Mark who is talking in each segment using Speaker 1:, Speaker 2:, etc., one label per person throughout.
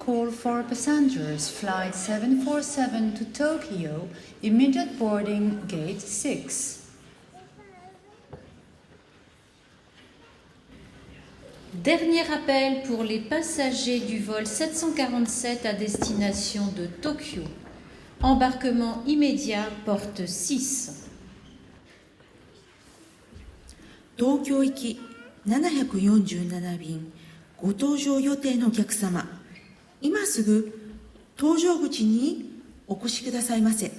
Speaker 1: call for passengers flight 747 to Tokyo, immediate boarding gate 6.
Speaker 2: Dernier appel pour les passagers du vol 747 à destination de Tokyo. Embarquement immédiat, porte 6.
Speaker 3: 東京行き747便ご搭乗予定のお客様、今すぐ搭乗口にお越しくださいませ。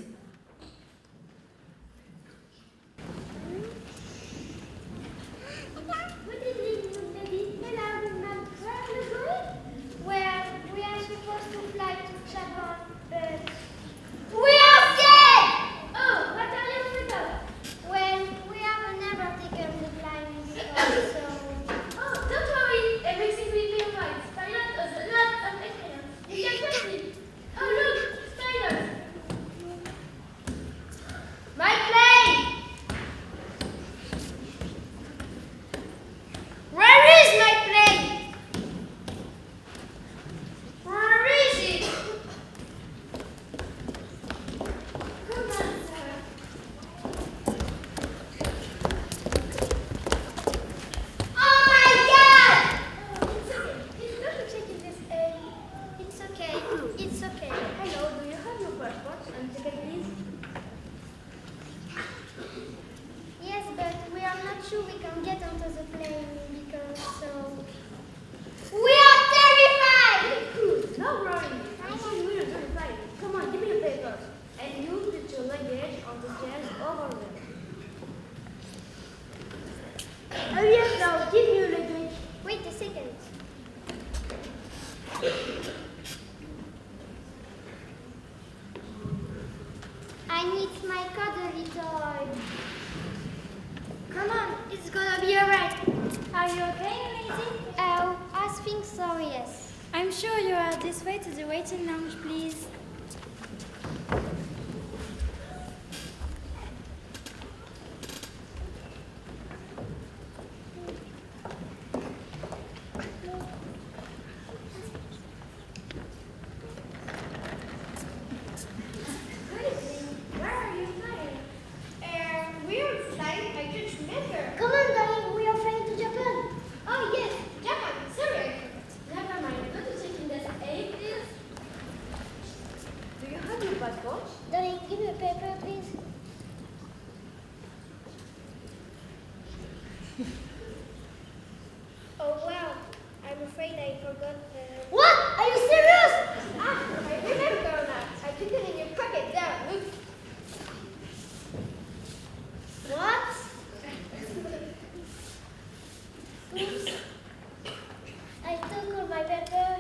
Speaker 4: I need my cuddly toy. Come on, it's gonna be alright. Are you okay, Lizzie? Oh, I think so, yes. I'm sure you are this way to the waiting lounge, please. Darling, give me a paper, please. Oh, wow. I'm afraid I forgot the... What? Are you serious? I remember now. I put it in your pocket. There, look. What? Oops. I took all my paper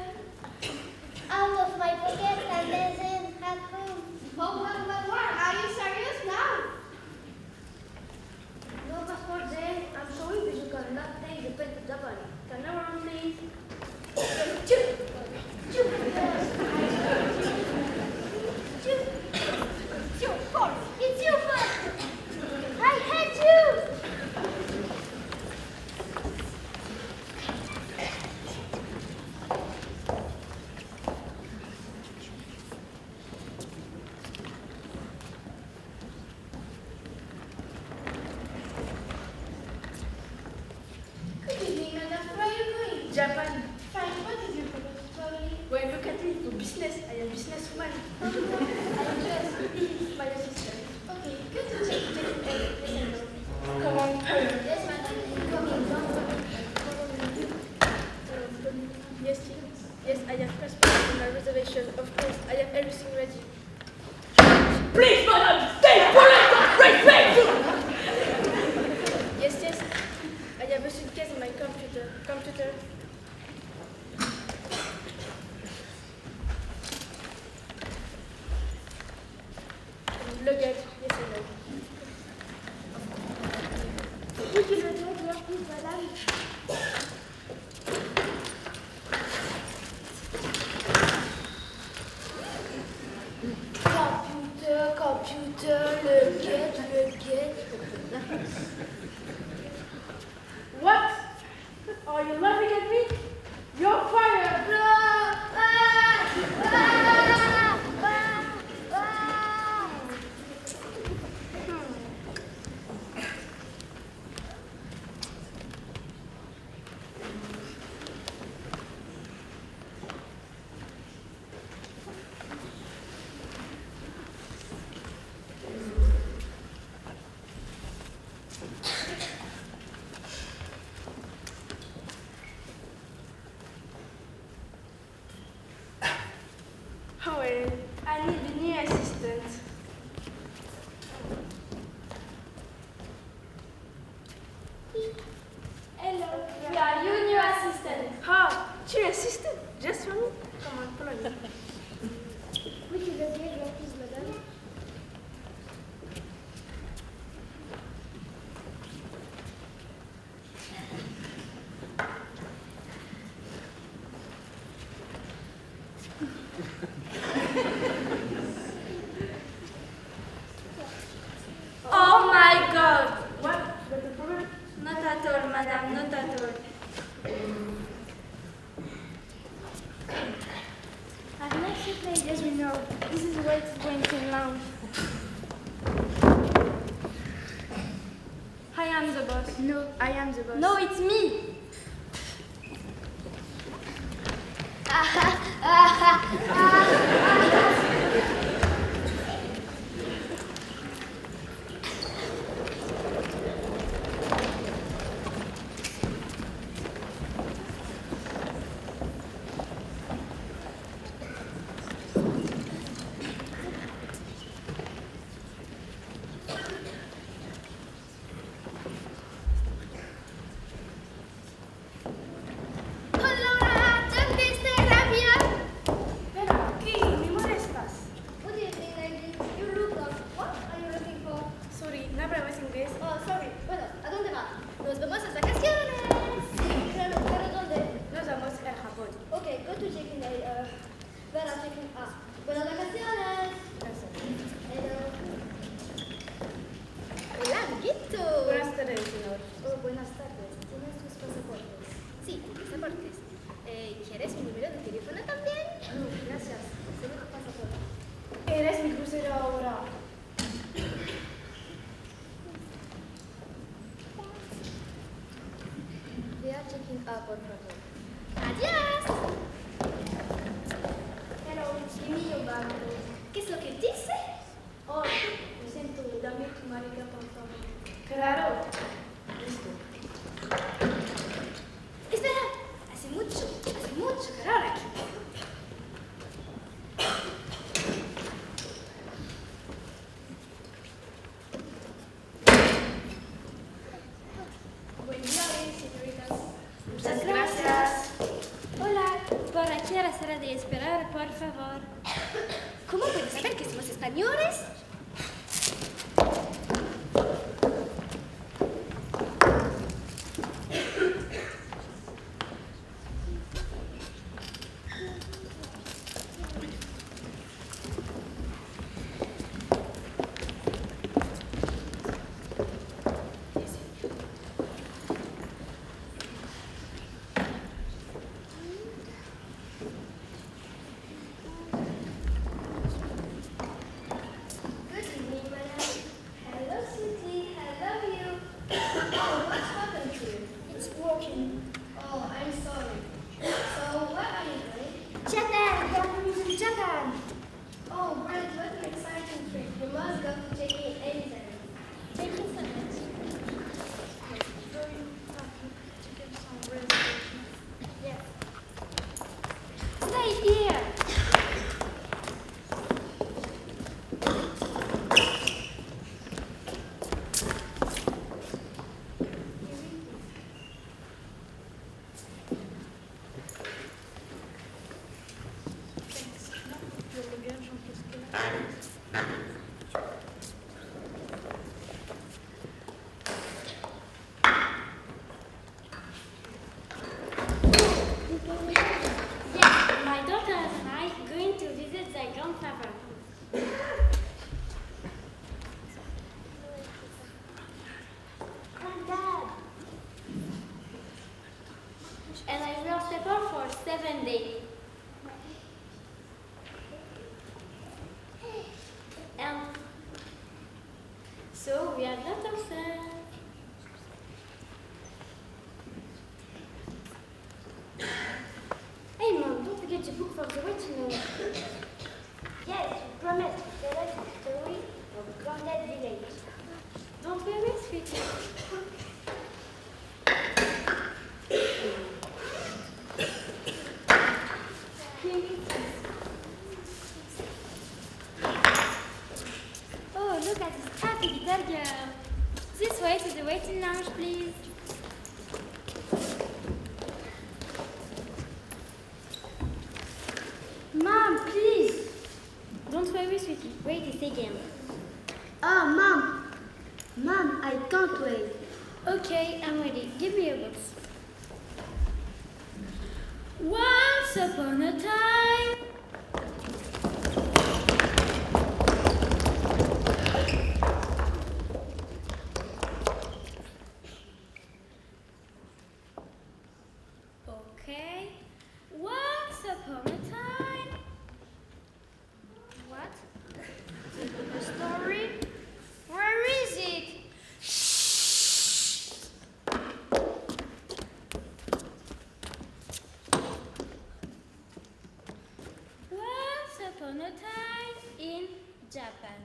Speaker 4: out of my pocket and then at home. Oh, what? Are you serious now? No passport then. I'm sorry, but you cannot take the pen to Japan. Can I run, please? It's your fault. I hate you.
Speaker 5: Japan.
Speaker 4: Fine, what is your purpose, Chloe?
Speaker 5: Well, look at me for business. I am businesswoman.
Speaker 4: I'm just...
Speaker 5: This is my assistant.
Speaker 4: Okay, good to check.
Speaker 5: Come on, hurry.
Speaker 4: Yes, madam. Come in, don't worry.
Speaker 5: Yes, yes, I have passport and my reservation. Of course, I have everything ready.
Speaker 6: Please, madam, stay polite, respect!
Speaker 5: Yes, I have a suitcase and my computer. Luggage, yes, I know.
Speaker 4: Would you like to work with madam? Computer, luggage.
Speaker 5: What? Are you laughing at me? You're fired!
Speaker 4: No!
Speaker 5: She insisted, just for me. Come on, follow me.
Speaker 4: Oui, tu veux bien, je refuse, madame.
Speaker 5: Oh my God! What? What's the problem? Not at all, madam, not at all.
Speaker 4: I've next played, as we know. This is where it's going to lounge.
Speaker 5: I am the boss.
Speaker 4: No.
Speaker 5: I am the boss.
Speaker 4: No, it's me. Hola, ¿dónde está Rabia?
Speaker 5: Pero aquí, me molestas.
Speaker 4: What do you think, lady? You look up. What are you looking for?
Speaker 5: Sorry, no hablamos inglés.
Speaker 4: Oh, sorry. Bueno, ¿a dónde va? Nos vamos a vacaciones. Sí, claro, pero ¿dónde?
Speaker 5: Nos vamos al Japón.
Speaker 4: Okay, go to check-in A. Ven a check-in A. Buenas vacaciones. Hello. Hola, amiguito.
Speaker 5: Buenas tardes, señor.
Speaker 4: Oh, buenas tardes. ¿Tienes tus pasaportes? Sí, pasaportes. ¿Quieres mi número de teléfono también? No, gracias. Solo tu pasaporte.
Speaker 5: Eres mi crucero ahora.
Speaker 4: Ve a check-in A, por favor. ¡Adiós! Hello, mi mío, banco. ¿Qué es lo que dice?
Speaker 5: Oh, lo siento, dame tu maleta, por favor. Claro. Listo.
Speaker 4: Espera, hace mucho calor aquí.
Speaker 5: Buen día, señoritas. Muchas gracias.
Speaker 4: Hola, por aquí a la sala de esperar, por favor. ¿Cómo puedes saber que somos españoles? Good evening, madam. Hello, sweetie. Hello, you. Oh, what's happened to you? It's broken. Oh, I'm sorry. So, what are you doing? Japan! We are going to Japan! Oh, great. What an exciting trip. You must go to check-in anytime. Thank you so much. Yes. Stay here! Yes, my daughter and I are going to visit their grandfather. Granddad! And I will stay for 7 days. And so we are not ourselves. Hey Mom, don't forget to book for the waiting room. Yes, you promised to tell us the story of Granddad Village. Don't worry, sweetie. Oh, look at this happy little girl. This way to the waiting lounge, please. audiobooks. Once upon a time. Okay. Once upon a time. What? A story? Where is it? Once upon a time in Japan.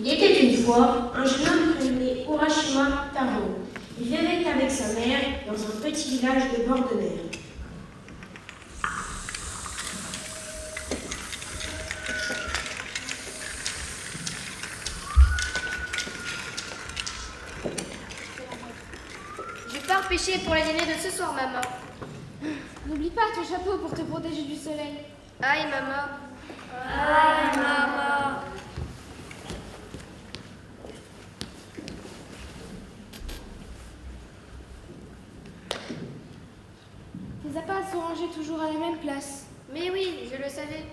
Speaker 7: Il était une fois un jeune homme prénommé Urashima Taro. Il vivait avec sa mère dans un petit village de bord de mer.
Speaker 5: Je pars pêcher pour la dîner de ce soir, maman.
Speaker 4: N'oublie pas ton chapeau pour te protéger du soleil.
Speaker 5: Aïe, maman. Aïe, maman.
Speaker 4: Tes appâts sont rangés toujours à la même place.
Speaker 5: Mais oui, je le savais.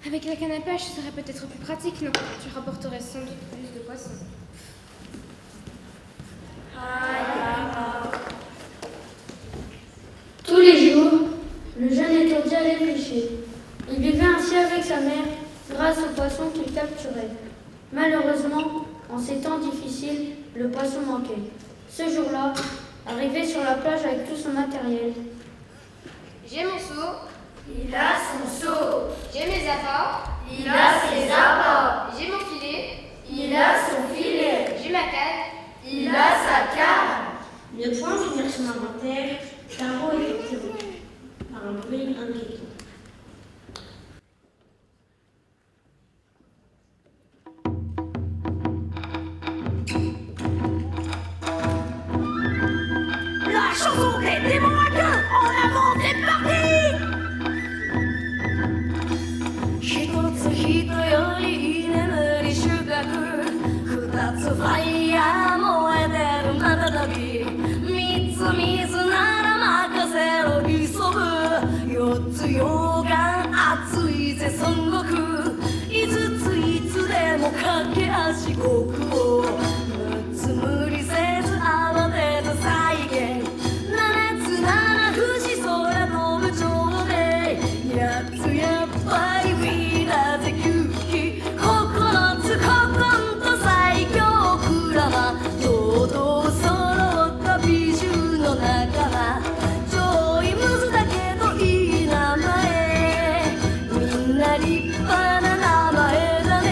Speaker 4: Avec la canne à pêche, ce serait peut-être plus pratique, non? Tu rapporterais sans doute plus de poissons.
Speaker 8: Tous les jours, le jeune étourdi allait pêcher. Il vivait ainsi avec sa mère grâce aux poissons qu'il capturait. Malheureusement, en ces temps difficiles, le poisson manquait. Ce jour-là, arrivé sur la plage avec tout son matériel,
Speaker 5: J'ai mon seau.
Speaker 7: Il a son seau.
Speaker 5: J'ai mes apports.
Speaker 7: Il a ses apports.
Speaker 5: J'ai mon filet.
Speaker 7: Il a son filet.
Speaker 5: J'ai ma canne.
Speaker 7: Il a sa canne. Ne point venir son inventaire, Taro est interrompu par un bruit inquiétant.
Speaker 6: La chanson des démons à queue, en avant, c'est parti!
Speaker 9: 一つ人より居眠り収穫二つファイヤー燃えてるまたたび三つ水なら任せろ急ぐ四つ溶岩熱いぜ孫悟空五ついつでも駆け足国王六つ無理せず慌てず再現七つ七不死空飛ぶ蝶で八つやっぱりウィーダーぜ9匹9つ古今と最強クラマ堂々揃った美獣の仲間ちょいムズだけどいい名前みんな立派な名前だね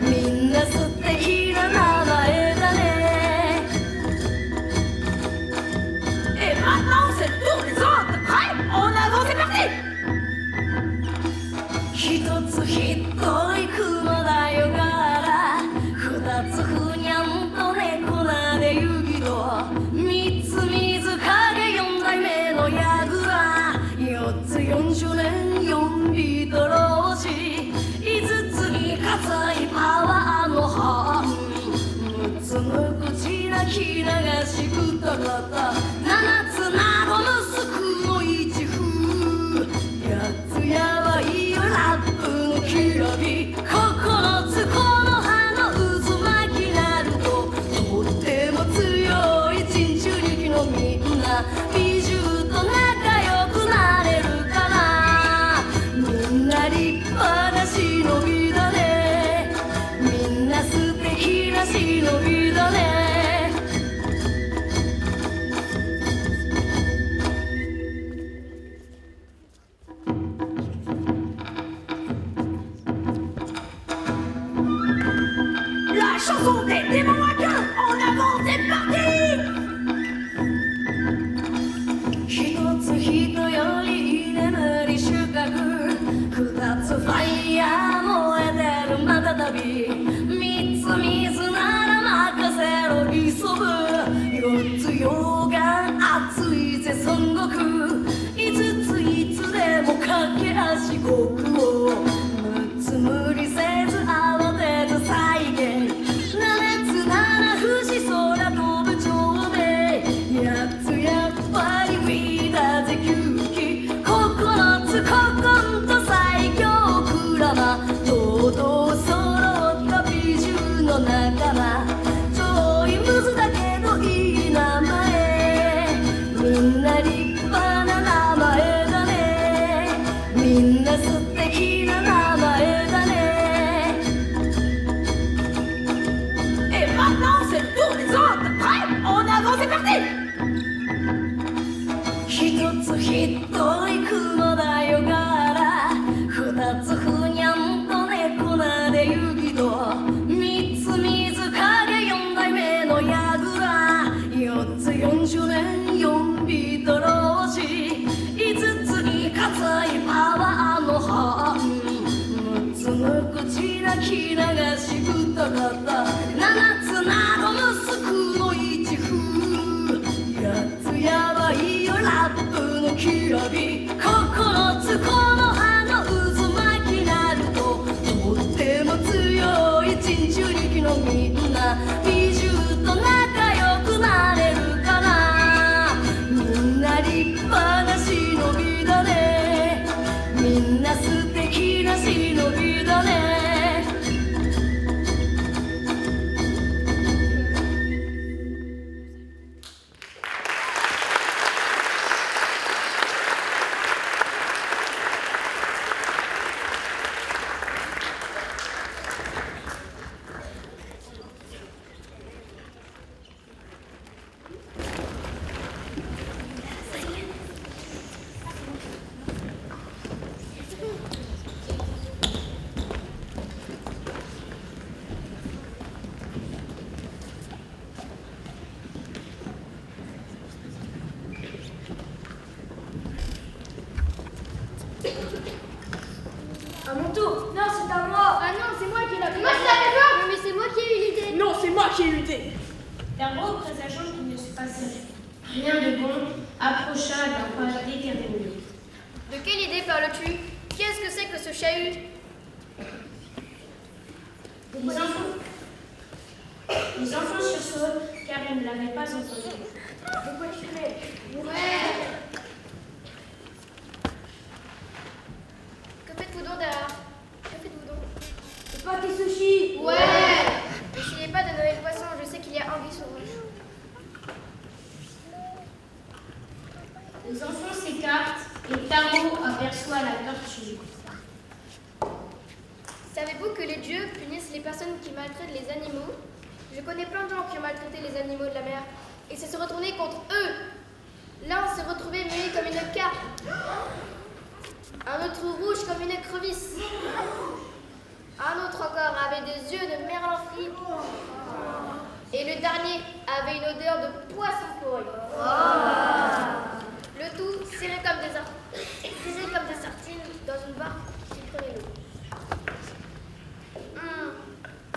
Speaker 9: みんな素敵な名前だね
Speaker 6: Et maintenant, c'est le tour des autres. Prêt? En avant, c'est parti!
Speaker 9: 一つひどい雲だよがら二つふにゃんと猫なで雪と三つ水影四代目のヤグラ四つ40年四ビトロシ五つに硬いパワーのハン六つの口なき流しくたかた七つなどのすくの一風八つやばいよラップのきらび九つこの葉の渦巻きなるととっても強い珍獣力のみんな美獣と仲良くなれるかなみんな立派な忍びだねみんな素敵な忍びだね
Speaker 6: La chanson des démons à queue, en avant, c'est parti!
Speaker 9: 一つ人より居眠り収穫二つファイヤー燃えてるまたたび三つ水なら任せろ急ぐ四つ溶岩熱いぜ孫悟空五ついつでも駆け足国王六つ無理せず慌てず再現七つ七不死空飛ぶ蝶で八つやっぱりウィーダーぜ9匹9つ古今と最強クラマ堂々揃った美獣の仲間ちょいムズだけどいい名前みんな立派な名前だねみんな素敵な名前だね
Speaker 6: Et maintenant, c'est le tour des autres. Prêt? En avant, c'est parti!
Speaker 9: 一つひどい雲だよがら二つふにゃんと猫なで雪と三つ水影四代目のヤグラ四つ40年四ビトロシ五つに硬いパワーのハン六つの口なき流しぶたかった七つなどのすくの一風八つやばいよラップのきらび九つこの葉の渦巻きなるととっても強い珍獣力のみんな美獣と仲良くなれるかなみんな立派な忍びだねみんな素敵な忍びだね
Speaker 7: À mon tour.
Speaker 5: Non, c'est à moi.
Speaker 4: Ah non, c'est moi qui l'ai.
Speaker 5: Moi, je l'avais pas.
Speaker 4: Non, mais c'est moi qui ai eu l'idée.
Speaker 6: Non, c'est moi qui ai eu l'idée.
Speaker 7: Tarot, présageant qu'il ne se passait rien de bon, approcha d'un pas déterminé.
Speaker 4: De quelle idée parles-tu? Qu'est-ce que c'est que ce chahut?
Speaker 7: Les enfants sursautent car ils ne l'avaient pas entendu.
Speaker 4: De quoi tu fais? Ouais. Que faites-vous donc derrière? Que faites-vous donc?
Speaker 5: C'est pas tes sushis.
Speaker 4: Ouais. N'essayez pas de nommer le poisson, je sais qu'il y a anguille sous roche.
Speaker 7: Les enfants s'écartent et Tarot aperçoit la tortue.
Speaker 4: Savez-vous que les dieux punissent les personnes qui maltraitent les animaux? Je connais plein de gens qui ont maltraité les animaux de la mer et ça s'est retourné contre eux. L'un s'est retrouvé muet comme une carpe, un autre rouge comme une écrevisse, un autre encore avait des yeux de merlan frit et le dernier avait une odeur de poisson pourri. Le tout serré comme des sardines dans une barque qui prenait l'eau.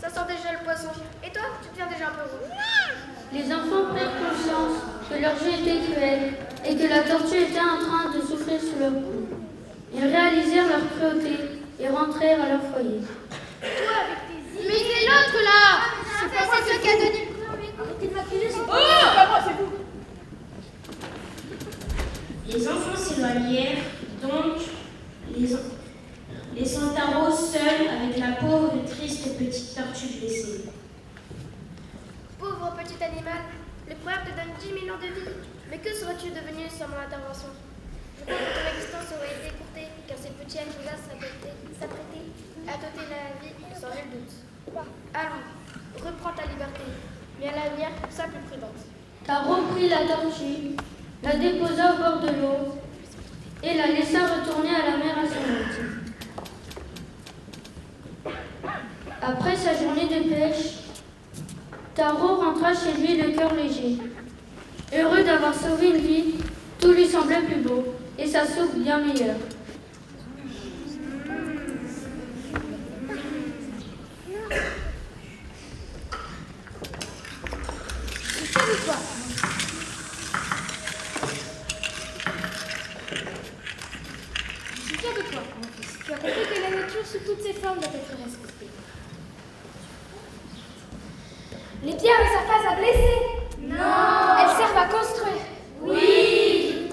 Speaker 4: Ça sent déjà le poisson. Et toi, tu deviens déjà un peu rouge.
Speaker 8: Les enfants prirent conscience que leur jeu était cruel et que la tortue était en train de souffrir sous leur coup. Ils réalisèrent leur cruauté et rentrèrent à leur foyer.
Speaker 4: Toi avec tes idées. Mais c'est l'autre là. C'est pas moi, c'est toi qui as donné le coup. Arrêtez de m'accuser, c'est toi.
Speaker 6: Oh, pas moi, c'est vous.
Speaker 7: Les enfants s'éloignèrent, donc laissant Tarot seul avec la pauvre et triste petite tortue blessée.
Speaker 4: Pauvre petit animal, le problème te donne 10 000 ans de vie. Mais que serais-tu devenu sans mon intervention? Je crois que ton existence aurait été courtée, car ces petits animaux s'apprêtaient à t'ôter la vie sans nul doute. Allons, reprends ta liberté, mais à l'avenir, sois plus prudente.
Speaker 8: Tarot prit la tortue, la déposa au bord de l'eau et la laissa retourner à la mer à son rythme. Après sa journée de pêche, Tarot rentra chez lui le cœur léger. Heureux d'avoir sauvé une vie, tout lui semblait plus beau et sa soupe bien meilleure.
Speaker 4: Je suis fière de toi, mon fils. Tu as compris que la nature, sous toutes ses formes, doit être respectée. Les pierres ne servent pas à blesser. Non. Elles servent à construire. Oui.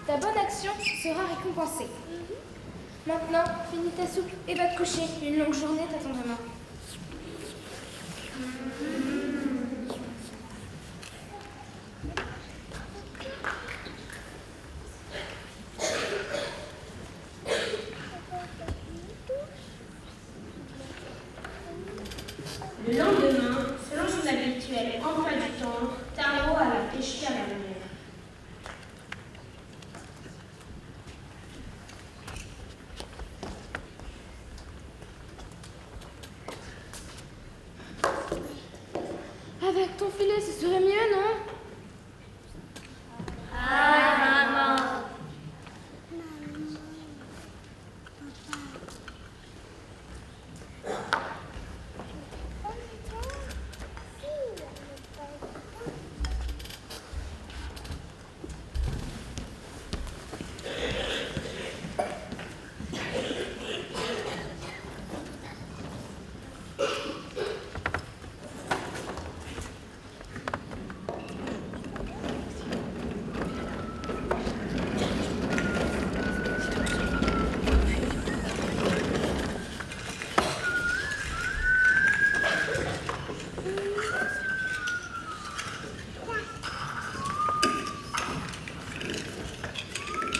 Speaker 4: Ta bonne action sera récompensée. Maintenant, finis ta soupe et va te coucher. Une longue journée t'attend demain.
Speaker 7: Le lendemain, selon son habituel emploi du temps, Tarot alla pêcher à la mer.
Speaker 4: Avec ton filet, ce serait mieux, non?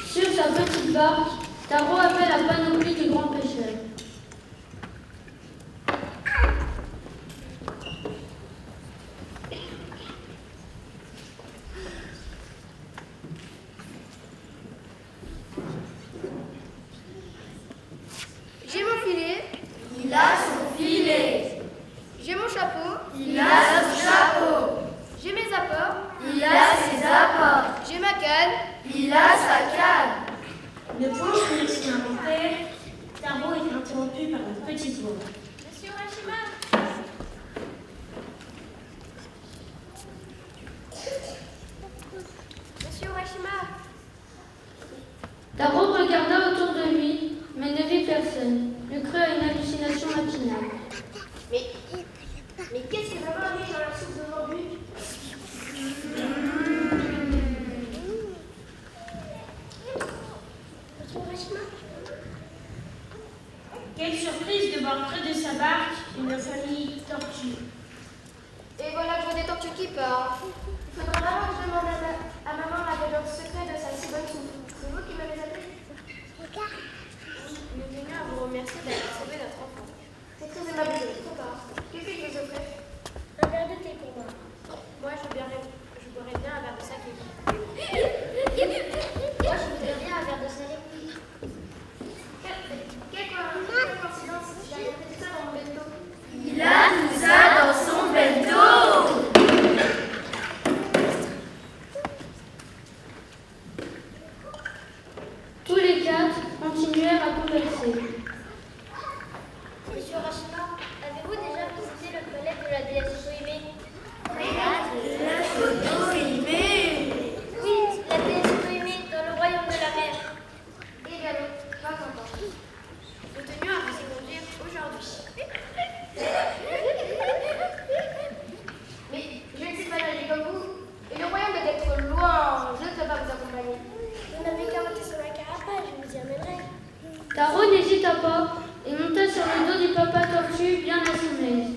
Speaker 8: Sur sa petite barque, Tarot avait la panoplie du grand pêcheur.
Speaker 4: J'ai mon filet.
Speaker 5: Il a son filet.
Speaker 4: J'ai mon chapeau.
Speaker 5: Il a son chapeau.
Speaker 4: J'ai mes apports.
Speaker 5: Il a ses apports.
Speaker 4: J'ai ma canne.
Speaker 5: Il a sa canne.
Speaker 7: Une planche tien à mon père, Taro est interrompu par une petite voix.
Speaker 5: Monsieur Urashima. Monsieur Urashima.
Speaker 8: Taro regarda autour de lui, mais ne vit personne. Il crut à une hallucination matinale.
Speaker 7: Mais qu'est-ce que maman a mis dans la soupe d'aujourd'hui?
Speaker 5: Monsieur Urashima.
Speaker 7: Quelle surprise de voir près de sa barque une famille tortue.
Speaker 5: Et voilà, je vois des tortues qui partent. Il faudra vraiment que je demande à maman l'ingrédient secret de sa si bonne soupe. C'est vous qui m'avez appelé? Nous tenions à vous remercier d'avoir sauvé notre enfant. C'est très aimable de votre part. Qu'est-ce que je vous offrais? Un verre de thé pour moi. Moi, je boirais bien un verre de saké. Moi, je voudrais bien un verre de saké. Quelle coïncidence, il a fait tout ça dans mon bento.
Speaker 9: Il a tout ça dans son bento.
Speaker 8: Tous les quatre continuèrent à converser.
Speaker 5: Monsieur Urashima, avez-vous déjà visité le palais de la déesse Otohime? Oui, la déesse Otohime dans le royaume de la mer. Également, pas encore. Nous tenions à vous y conduire aujourd'hui. Mais je ne sais pas nager comme vous, et le royaume doit être loin, je ne peux pas vous accompagner. Vous n'avez qu'à monter sur ma carapace, je vous y amènerai.
Speaker 8: Taro n'hésita pas et monta sur le dos du papa tortue bien à son aise.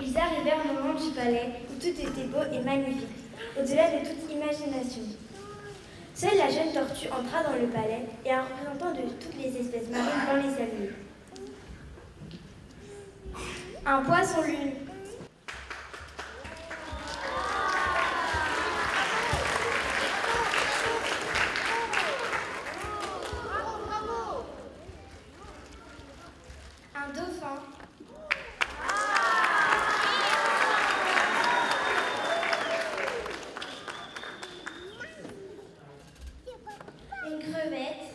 Speaker 5: Ils arrivèrent au moment du
Speaker 10: palais où tout était beau et magnifique, au-delà de toute imagination. Seule la jeune tortue entra dans le palais et un représentant de toutes les espèces marines vint les saluer. Un poisson-lune. Un dauphin. Une crevette.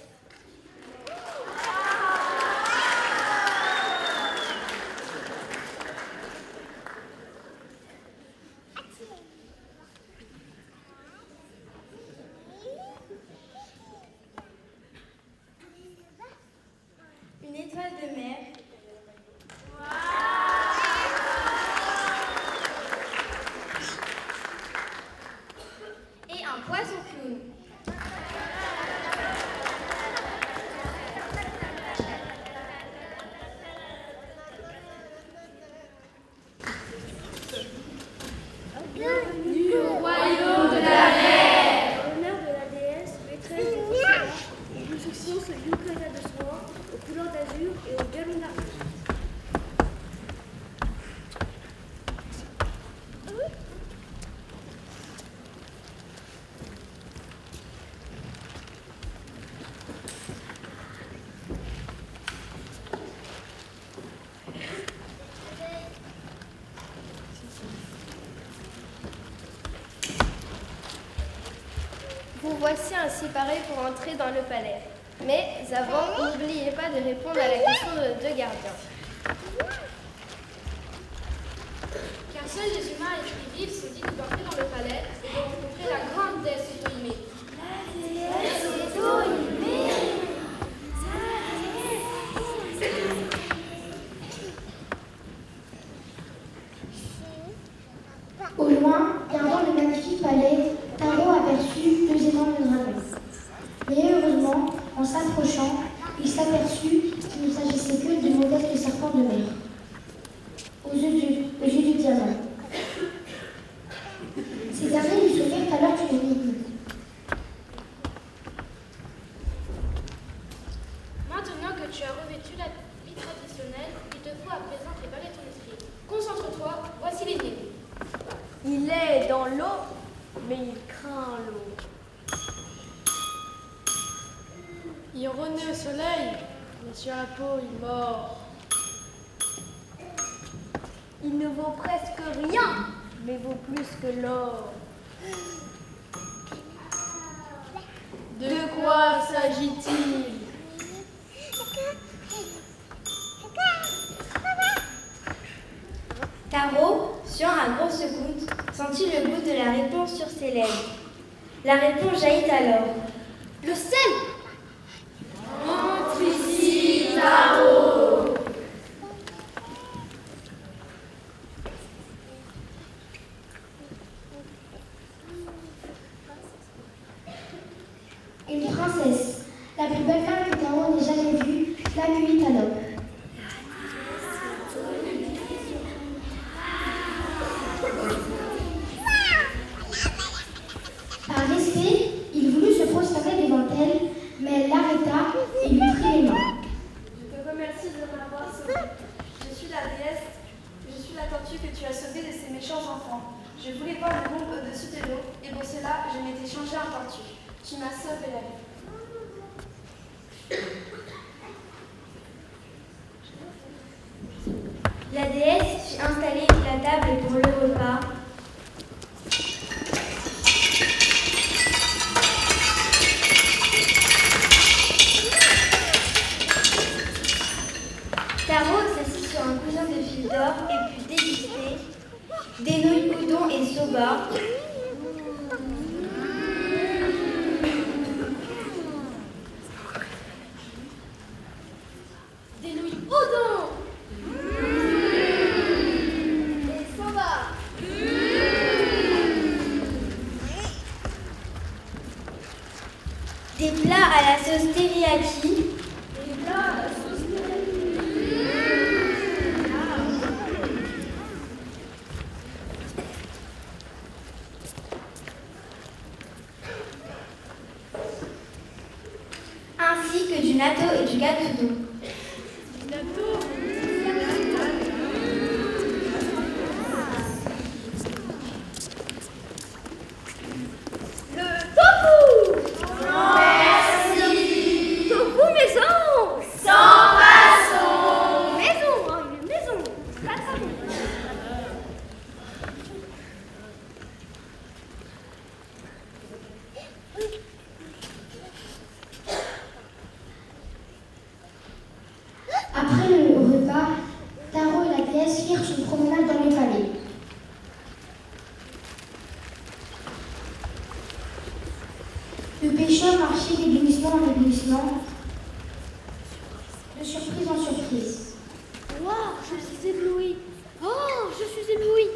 Speaker 10: Une étoile de mer. Et un poisson clown.
Speaker 8: Bienvenue au royaume de la mer.
Speaker 4: En l'honneur de la déesse, maîtresse des océans, nous fixons ce yukata de soie aux couleurs d'azur et aux galons d'argent.
Speaker 5: Vous voici ainsi parés pour entrer dans le palais. Mais avant, n'oubliez pas de répondre à la question de nos deux gardiens.
Speaker 7: Car seuls les humains et les vifs sont dignes d'entrer dans le palais et de rencontrer la grande déesse Otohime.
Speaker 8: Au loin, gardant le magnifique palais, Taro aperçut 2 énormes dragons. Mais heureusement, en s'approchant, il s'aperçut qu'il ne s'agissait que de modestes serpents de mer, aux yeux du diamant. Ces derniers lui souffrirent alors une énigme.
Speaker 7: Maintenant que tu as revêtu la vie traditionnelle, il te faut à présent préparer ton esprit. Concentre-toi, voici l'énigme.
Speaker 5: Il est dans l'eau, mais il craint l'eau.
Speaker 7: Il renaît au soleil, mais sur la peau, il mord.
Speaker 5: Il ne vaut presque rien, mais vaut plus que l'or.
Speaker 7: De quoi s'agit-il?
Speaker 10: Taro, sur un gros secousse, sentit le goût de la réponse sur ses lèvres. La réponse jaillit alors. Le sel!
Speaker 7: Entre ici, Taro.
Speaker 8: Une princesse, la plus belle femme que Taro n'ait jamais vue, l'accueillit alors. Par respect, il voulut se prosterner devant elle, mais elle l'arrêta et lui prit les mains.
Speaker 5: Je te remercie de m'avoir sauvé. Je suis la déesse, je suis la tortue que tu as sauvée de ces méchants enfants. Je voulais voir le monde au-dessus de l'eau, et pour cela, je m'étais changée en tortue. Tu m'as sauvé la vie.
Speaker 10: La déesse fit installer la table pour le repas. Taro s'assit sur un coussin de fil d'or et put déguster des nouilles udon et soba.
Speaker 5: Des nouilles udon et soba.
Speaker 10: Des plats à la sauce teriyaki. natto et du gâteau d'eau.
Speaker 4: Après le repas, Taro et la déesse firent une promenade dans le palais. Le pêcheur marchait d'éblouissement en éblouissement, de surprise en surprise. Waouh, je suis ébloui. Oh, je suis ébloui.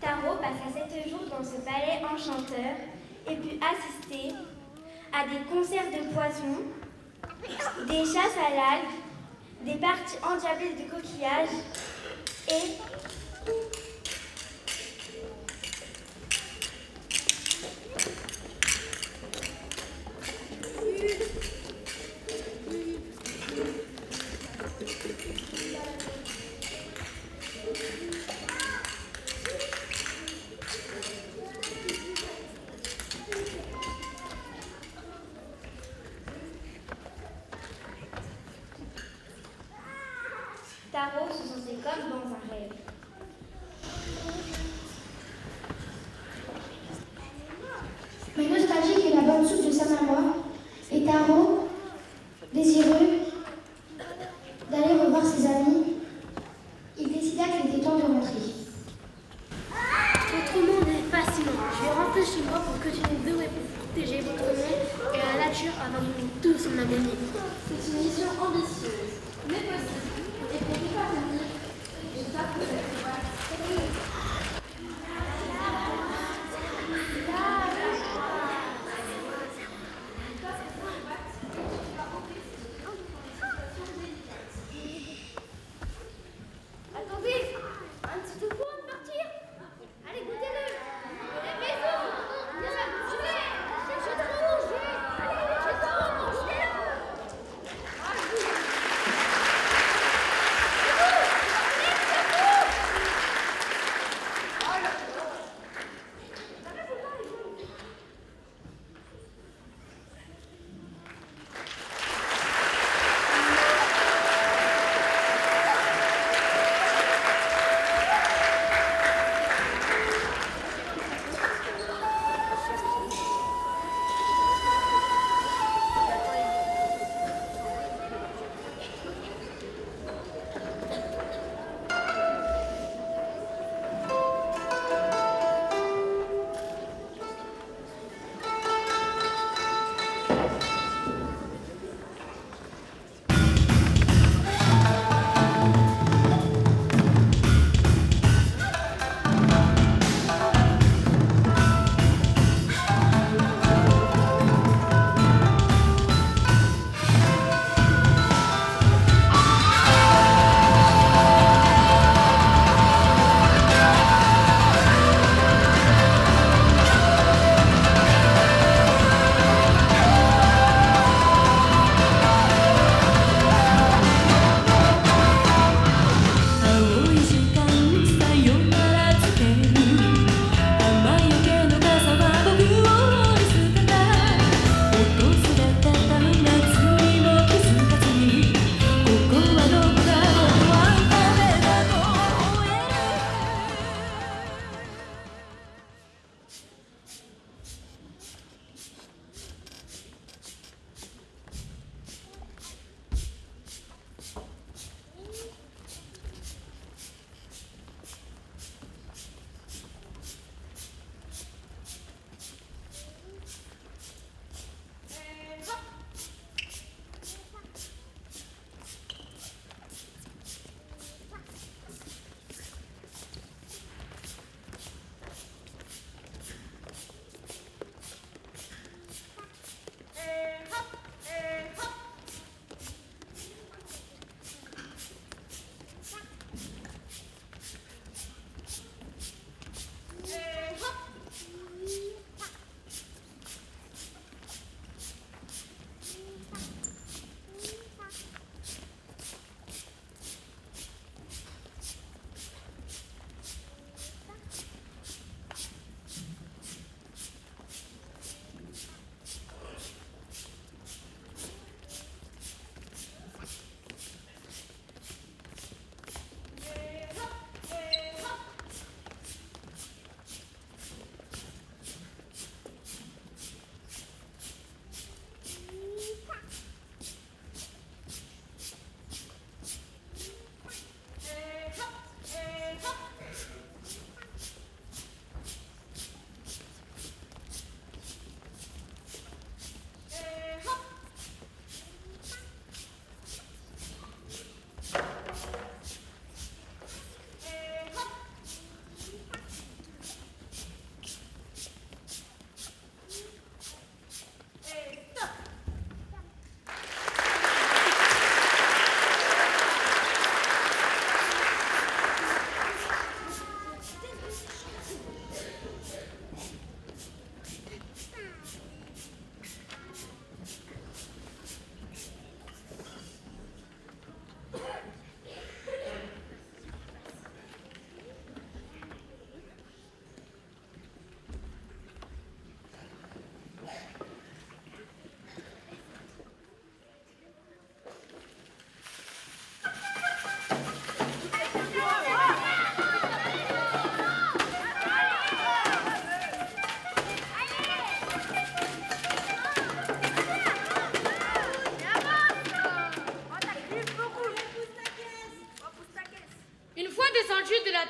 Speaker 10: Taro passa 7 jours dans ce palais enchanteur et put assister à des concerts de poissons, des chasses à l'algue, des parties endiablées de coquillages et
Speaker 7: nature avant nous tous en agonie.
Speaker 5: C'est une mission ambitieuse, mais possible. Et pour y parvenir, j'espère que vous allez pouvoir.
Speaker 4: Attendez, un petit peu pour de partir. Allez, goûtez-le. Les maisons. Je te mange. Allez, je te mange.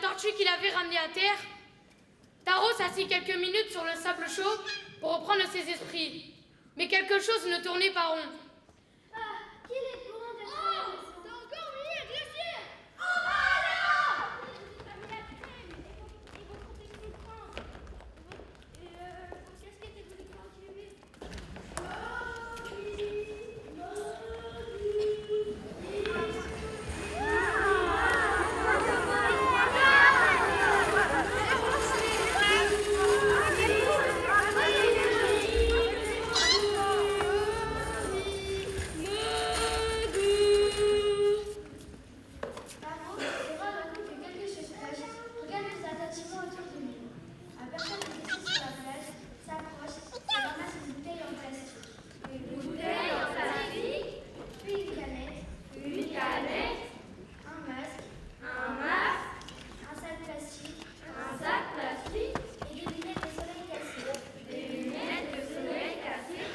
Speaker 7: tortue qu'il avait ramenée à terre, Taro s'assit quelques minutes sur le sable chaud pour reprendre ses esprits.
Speaker 6: Mais quelque chose ne tournait pas rond.
Speaker 4: Ah, qu'il est bon d'être à la maison.
Speaker 5: T'as encore mis un glacier.
Speaker 4: Casquette et vous continuer.
Speaker 10: Bravo, c'est rare d'un coup que quelque chose se passe. Regarde plus attentivement autour de lui. Un personne qui est sur la plage s'approche et ramasse une bouteille en plastique. Une bouteille en plastique, puis une canette, un masque, un sac plastique, et des lunettes de soleil cassées.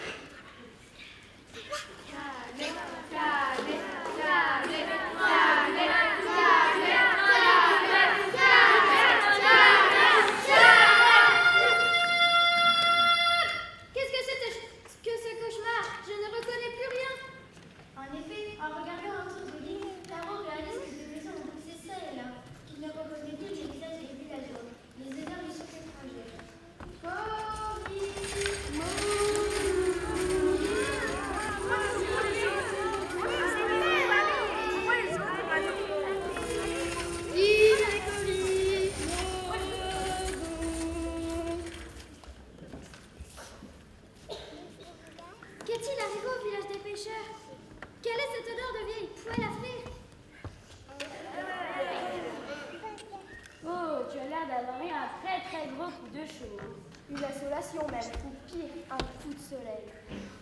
Speaker 4: Qu'est-ce que c'était que ce cauchemar? Je ne reconnais plus rien.
Speaker 10: En effet, en regardant autour de lui, Taro réalise que des maisons ont poussé ça et là, qu'il ne reconnaît plus les visages des villageois. Les odeurs lui sont étrangères.
Speaker 4: Qu'est-il arrivé au village des pêcheurs? Quelle est cette odeur de vieille poêle à frire?
Speaker 7: Oh, tu as l'air d'avoir eu un très très gros coup de chaud.
Speaker 5: Une assolation même, ou pire, un coup de soleil.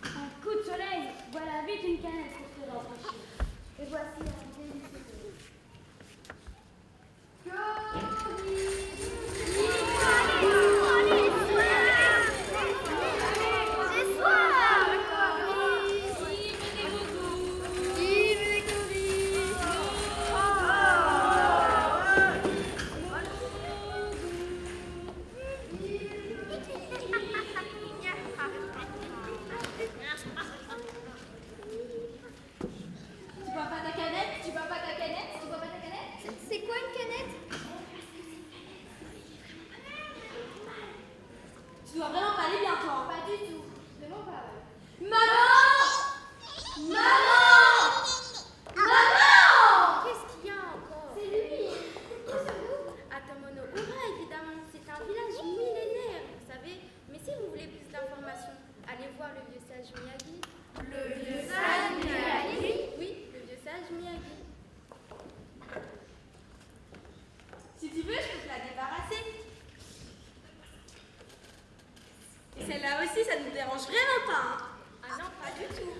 Speaker 7: Un coup de soleil, voilà vite une canette pour te rafraîchir.
Speaker 10: Et voici un délicieux.
Speaker 4: C'est quoi une canette?
Speaker 6: Tu dois vraiment pas aller bien, toi.
Speaker 5: Pas du tout. Vraiment pas.
Speaker 4: Qu'est-ce qu'il y a encore?
Speaker 5: C'est lui. Atamono Ura, évidemment. C'est un village millénaire, vous savez. Mais si vous voulez plus d'informations, allez voir le vieux sage Miyagi.
Speaker 4: Le vieux sage Miyagi?
Speaker 5: Oui, le vieux sage Miyagi.
Speaker 6: Si tu veux, je peux te la débarrasser. Et celle-là aussi, ça ne nous dérange vraiment pas. Hein.
Speaker 5: Ah non, pas du tout.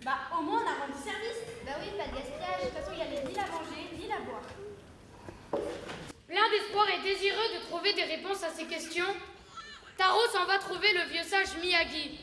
Speaker 6: Bah, au moins, on a rendu service.
Speaker 5: Bah oui, pas de gaspillage. De toute façon, il n'y avait ni la manger, ni la boire.
Speaker 6: Plein d'espoir et désireux de trouver des réponses à ces questions, Taro s'en va trouver le vieux sage Miyagi.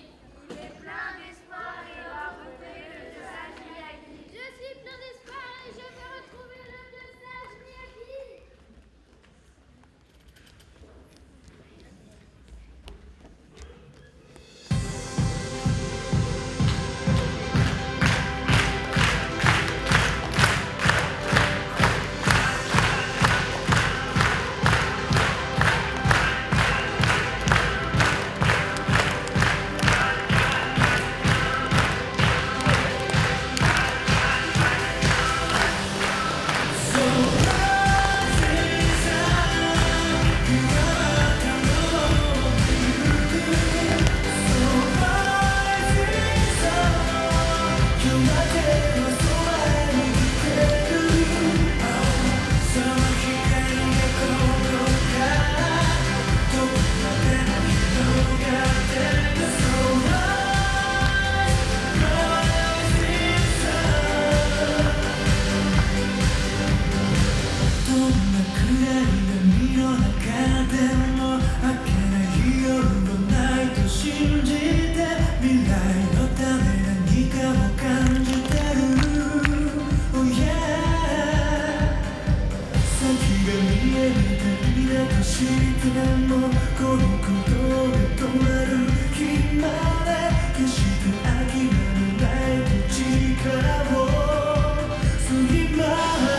Speaker 9: してもこのことで止まる日まで決して諦めないと力を吸います。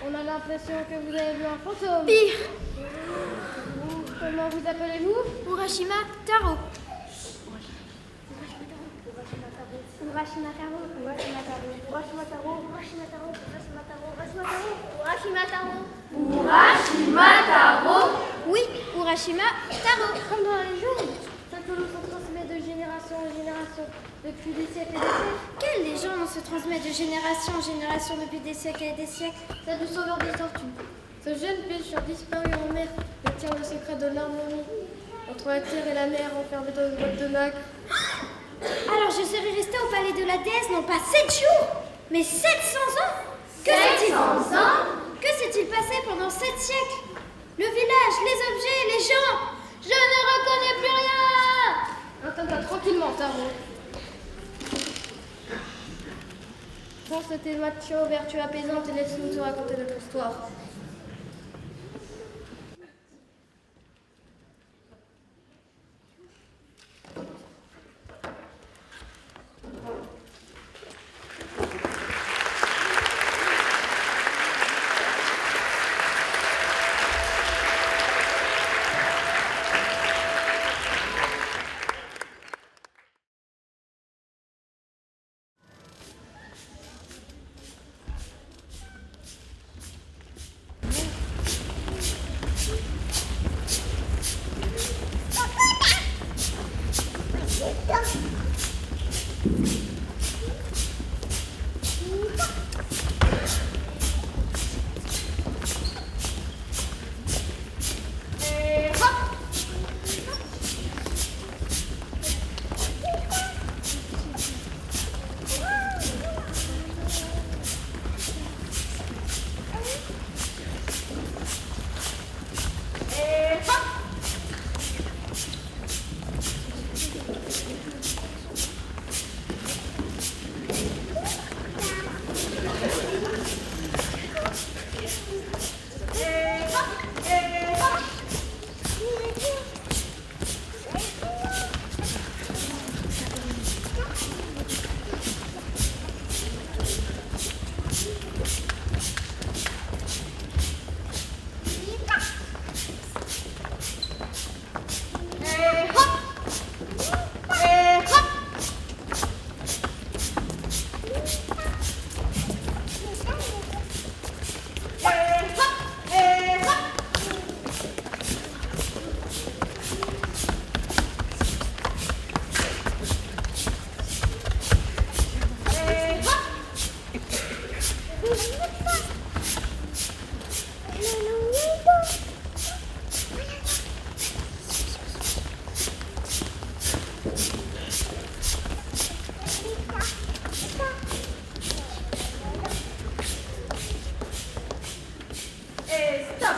Speaker 5: On a l'impression que vous avez vu un fantôme.
Speaker 4: Pire.
Speaker 5: Comment vous appelez-vous?
Speaker 4: Urashima Taro.
Speaker 5: Urashima Taro. Urashima Taro. Urashima Taro. Urashima Taro. Urashima Taro. Urashima Taro. Urashima Taro.
Speaker 4: Urashima Taro. Oui, Urashima Taro.
Speaker 5: Comme dans les jours. Cette légende se transmet de génération en génération depuis des siècles et des siècles.
Speaker 4: Quelle légende se transmet de génération en génération depuis des siècles et des siècles?
Speaker 5: Celle du sauveur des tortues. Ce jeune pêcheur disparu en mer détient le secret de l'harmonie entre la terre et la mer enfermée dans une boîte de nacre.
Speaker 4: Alors je serais restée au palais de la déesse non pas 7 jours, mais 700 ans. Que s'est-il passé pendant 7 siècles? Le village, les objets, les gens. Je ne reconnais plus rien.
Speaker 5: Attends, tranquillement, Taro. Prends ce thé macho, vertu apaisante et laisse-nous te raconter notre histoire. Et stop!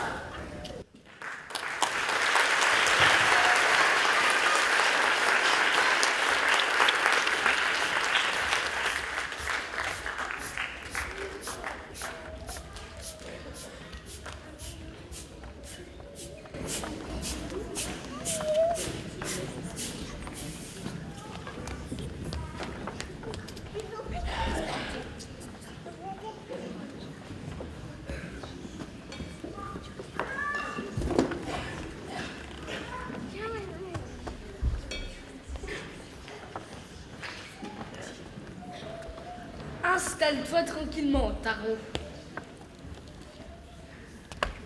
Speaker 11: Installe-toi tranquillement, Taro.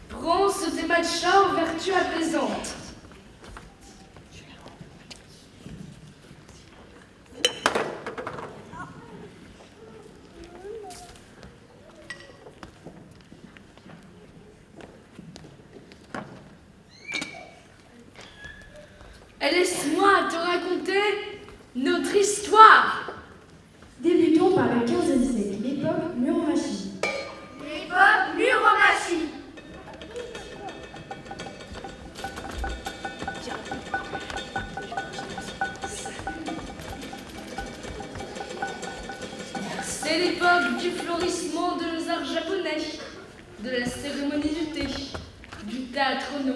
Speaker 11: Prends ce thé matcha aux vertus apaisantes. Et laisse-moi te raconter notre histoire.
Speaker 7: Débutons par le 15e siècle, l'époque Muromachi.
Speaker 5: L'époque Muromachi.
Speaker 11: C'est l'époque du florissement de nos arts japonais, de la cérémonie du thé, du théâtre no.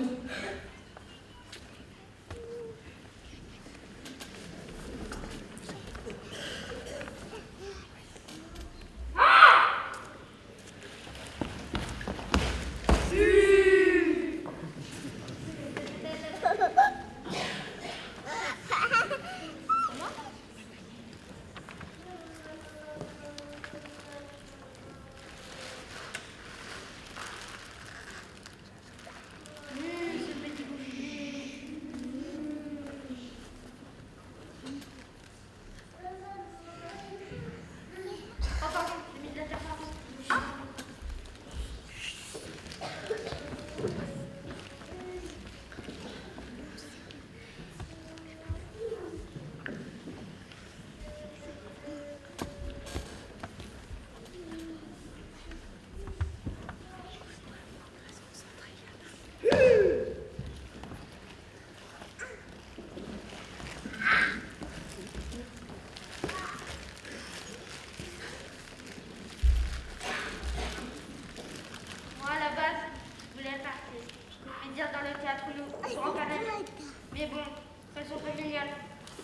Speaker 5: Mais bon, façon familiale.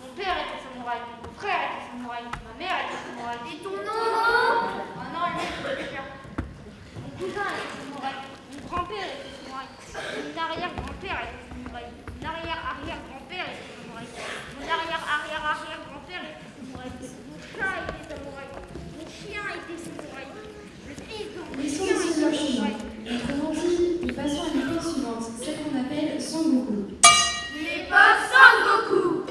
Speaker 5: Mon père était samouraï, mon frère était samouraï, ma mère était samouraï. Et ton nom? Oh non, elle n'est pas. Mon cousin était samouraï, mon grand-père était samouraï, mon arrière-grand-père était samouraï, mon arrière-arrière-grand-père était samouraï, mon arrière-arrière-arrière-grand-père était samouraï, mon chat était samouraï, mon chien était samouraï, le fils de mon
Speaker 7: Laissons
Speaker 5: chien
Speaker 7: ici
Speaker 5: était
Speaker 7: leur
Speaker 5: samouraï.
Speaker 7: chemin. Autrement dit, nous passons à l'époque suivante, celle qu'on appelle Sengoku.
Speaker 5: L'époque Sengoku.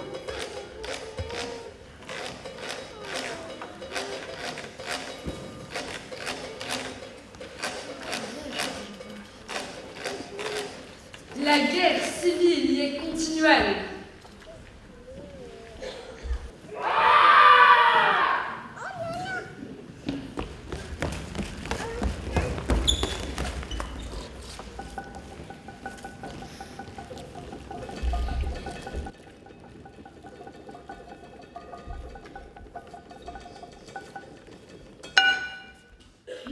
Speaker 11: La guerre civile y est continuelle.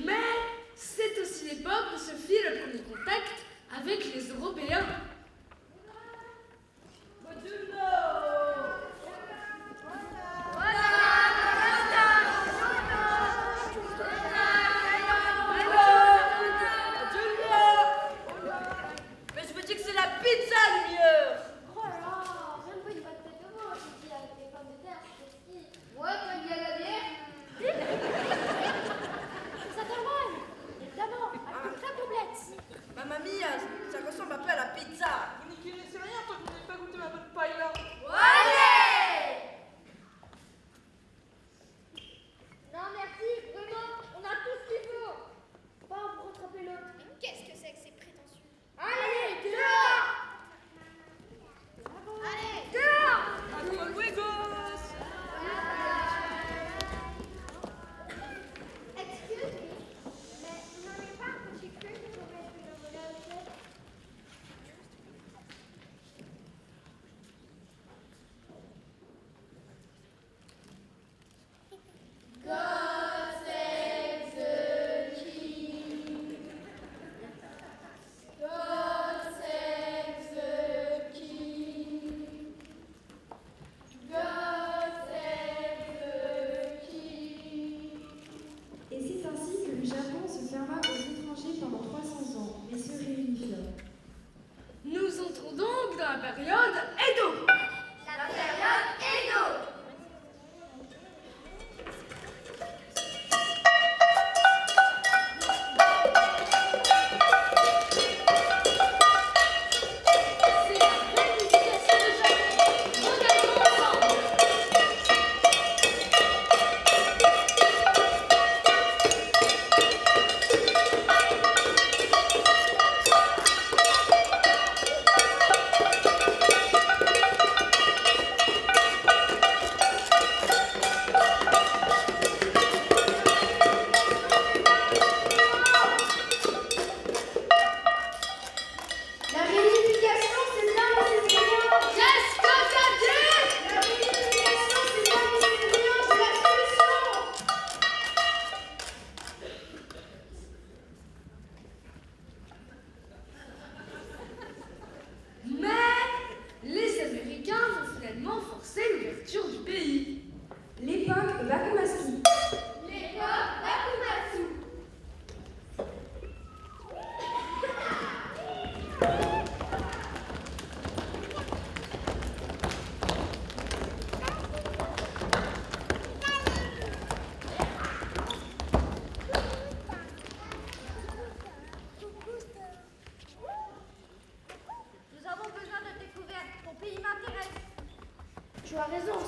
Speaker 11: Mais c'est aussi l'époque où se fit le premier contact avec les Européens.
Speaker 5: Mais je me dis que c'est la pizza le mieux.
Speaker 4: Oh là là, même pas une bonne tête de veau, je dis, avec les pommes de terre, c'est ski.
Speaker 5: Ouais, quand il y a la bière.
Speaker 4: Ça t'envole, évidemment, avec une crème doublette.
Speaker 5: Ma mamie, ça ressemble un peu à la pizza.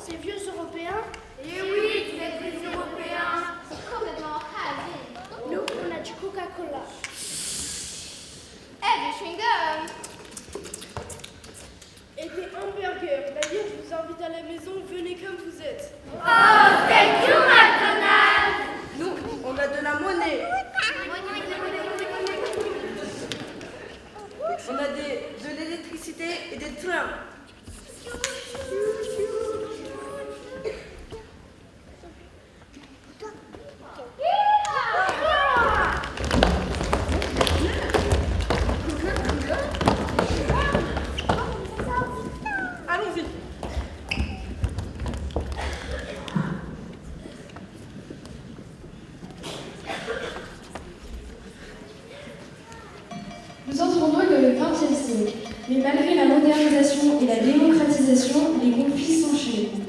Speaker 4: ces vieux Européens?
Speaker 5: Et oui, vous êtes des Européens.
Speaker 4: C'est complètement rasé. Nous, on a du Coca-Cola.
Speaker 5: Du chewing-gum.
Speaker 11: Et des hamburgers. D'ailleurs, je vous invite à la maison, venez comme vous êtes.
Speaker 5: Oh, thank you, McDonald's.
Speaker 11: Nous, on a de la monnaie. On a de l'électricité et des trains. Allons-y.
Speaker 8: Nous entrons donc dans le XXe siècle, mais malgré la modernisation et la démocratisation, les conflits s'enchaînent.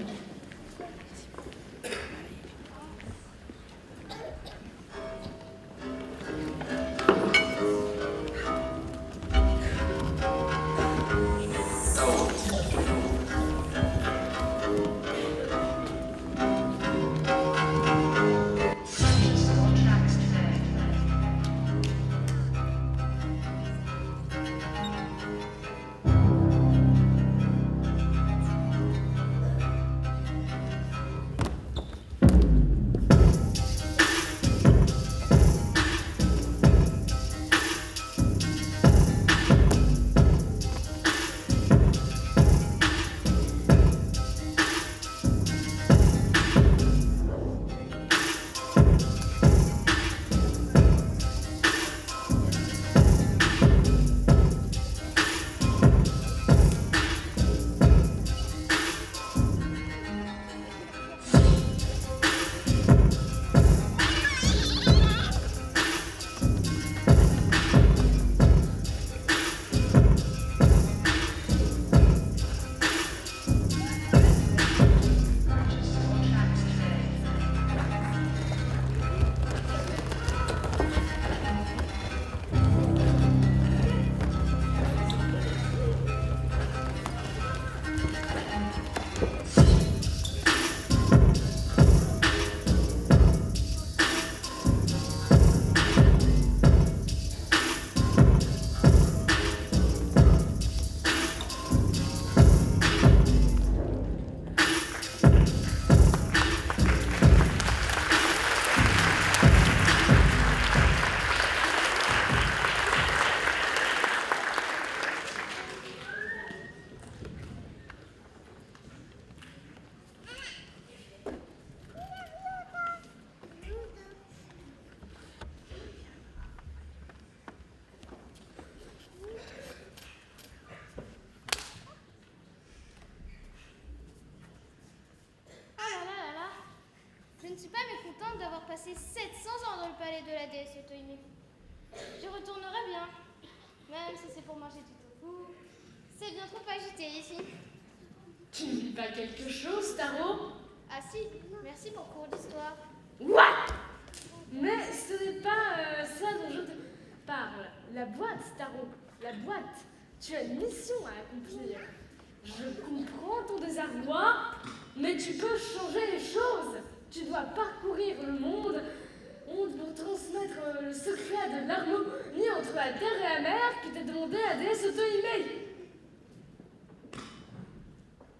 Speaker 4: Je ne suis pas mécontente d'avoir passé 700 ans dans le palais de la déesse Otohime. J'y retournerai bien, même si c'est pour manger du tofu. C'est bien trop agité ici.
Speaker 11: Tu ne dis pas quelque chose, Taro?
Speaker 4: Ah si, merci pour cours d'histoire.
Speaker 11: What? Mais ce n'est pas ça dont je te parle. La boîte, Taro, la boîte. Tu as une mission à accomplir. Je comprends ton désarroi, mais tu peux changer les choses. Tu dois parcourir le monde pour transmettre le secret de l'harmonie entre la terre et la mer qui t'a demandé la déesse Otohime.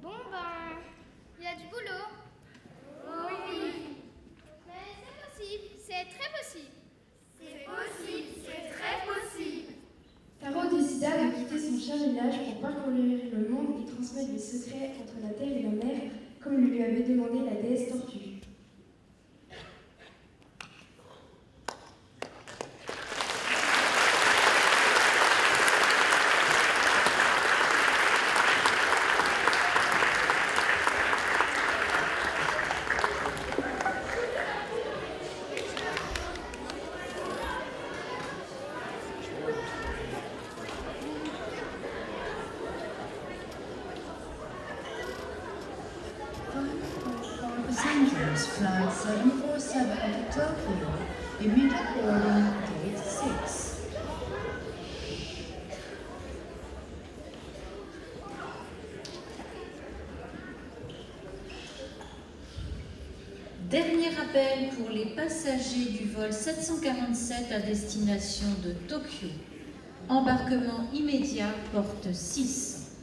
Speaker 4: Bon ben, il y a du boulot. Oui. Mais c'est possible, c'est très possible. C'est possible, c'est très possible.
Speaker 8: Taro décida de quitter son cher village pour parcourir le monde et transmettre les secrets entre la terre et la mer, comme lui avait demandé la déesse Tortue.
Speaker 1: Passengers, flight 747 to Tokyo, immediate boarding gate 6.
Speaker 2: Dernier appel pour les passagers du vol 747 à destination de Tokyo. Embarquement immédiat, porte 6.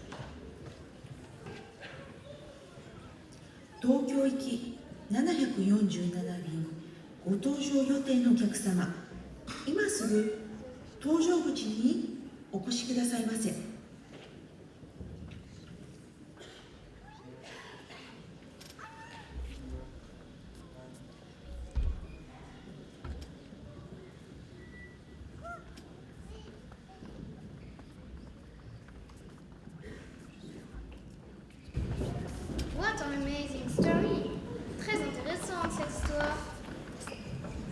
Speaker 3: 東京行き747便ご搭乗予定のお客様、今すぐ搭乗口にお越しくださいませ。
Speaker 5: What an amazing story! Très intéressante cette histoire.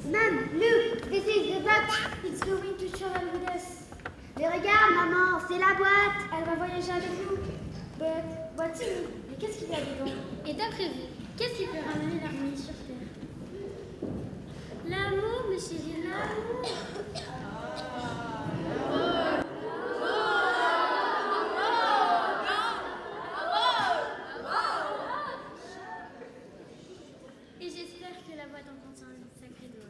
Speaker 4: Mom, look, this is the box. It's going to travel with us. Mais regarde, maman, c'est la boîte. Elle va voyager avec nous. But what's in it? Mais qu'est-ce qu'il y a dedans?
Speaker 8: Et d'après vous, qu'est-ce qui peut ramener l'harmonie sur Terre? L'amour, mes chéris, l'amour. Et j'espère que la boîte en contient une sacrée dose.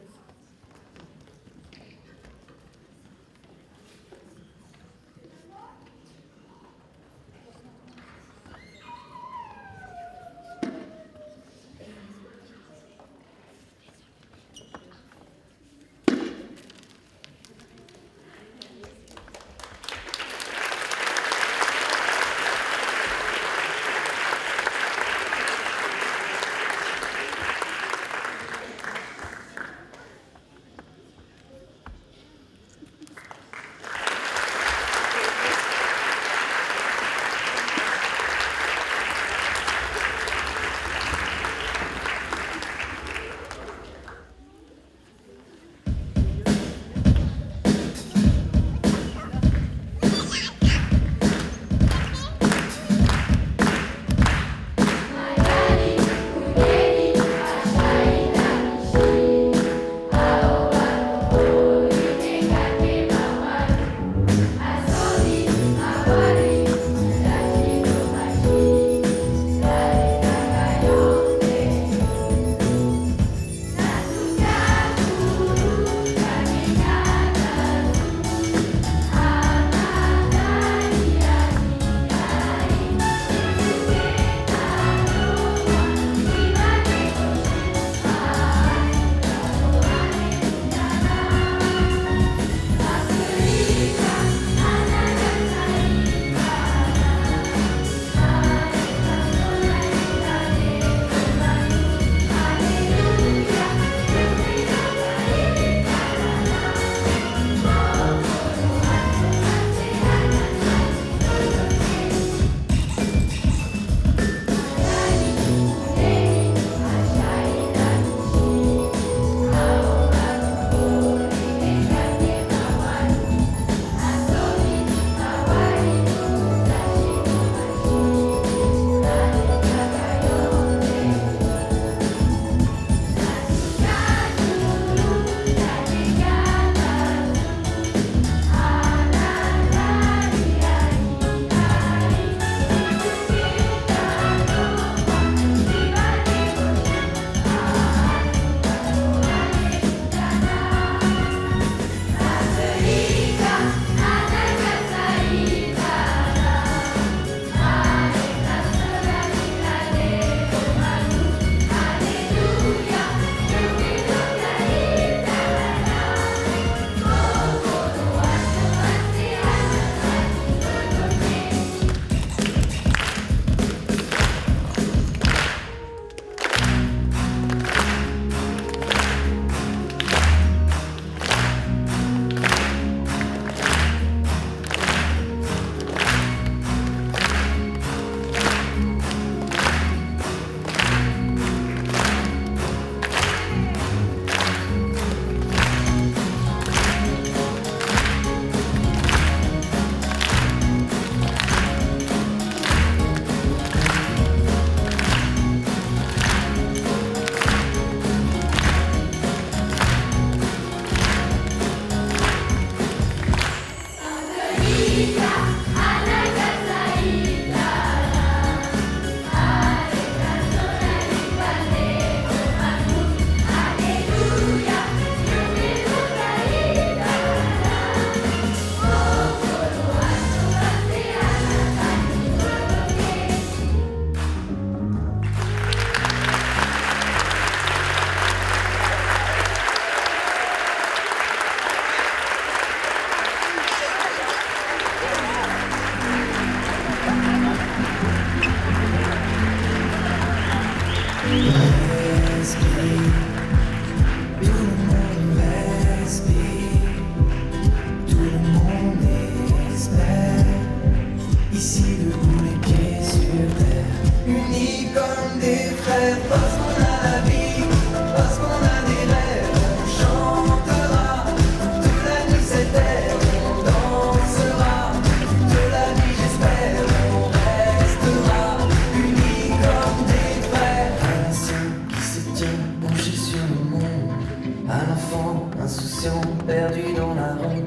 Speaker 12: construit dans la rue,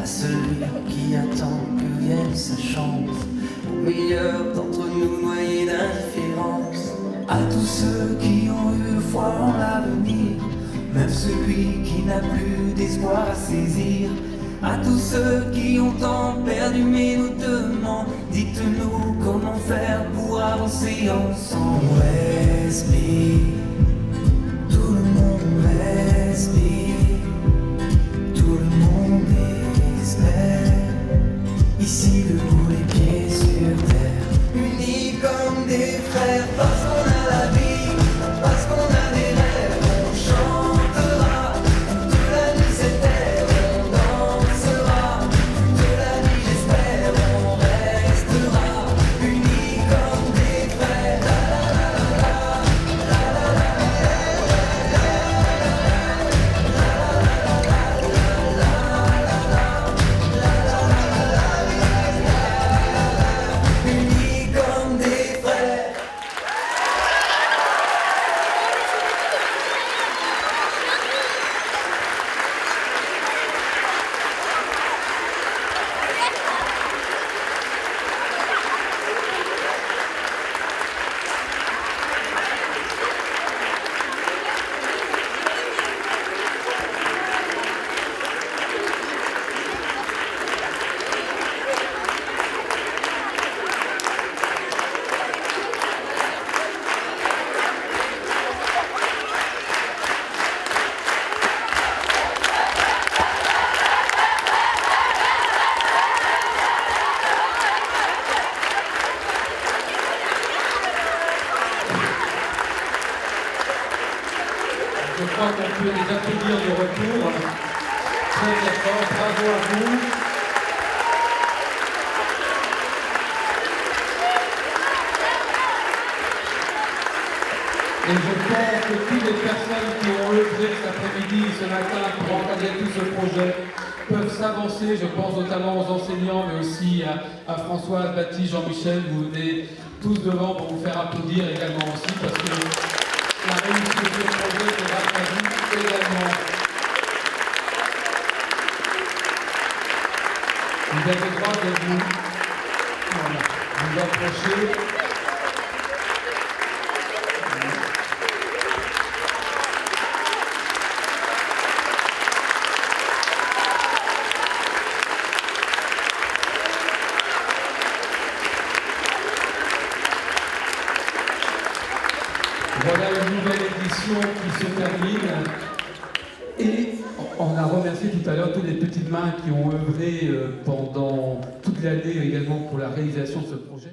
Speaker 12: à celui qui attend que vienne sa chance, au meilleur d'entre nous noyés d'indifférence, à tous ceux qui ont eu foi en l'avenir, même celui qui n'a plus d'espoir à saisir, à tous ceux qui ont tant perdu mais nous demandent, dites-nous comment faire pour avancer ensemble. On respire, tout le monde respire, tout le monde espère, ici debout les pieds sur terre, unis comme des frères, parce qu'on a la vie, parce qu'on a des rêves, on chantera toute la nuit cette terre, on dansera toute la nuit j'espère, on restera unis comme des frères. Unis comme des frères.
Speaker 13: Je crois qu'on peut les applaudir de retour. Très très fort, bravo à vous. Et je pense que toutes les personnes qui ont œuvré cet après-midi, ce matin, pour encadrer tout ce projet, peuvent s'avancer. Je pense notamment aux enseignants, mais aussi à Françoise, Baptiste, Jean-Michel. Vous venez tous devant pour vous faire applaudir également aussi, parce que la réussite de ce projet est grâce à vous également. Vous avez le droit de vous approcher. Voilà une nouvelle édition qui se termine. Et on a remercié tout à l'heure toutes les petites mains qui ont œuvré pendant toute l'année également pour la réalisation de ce projet.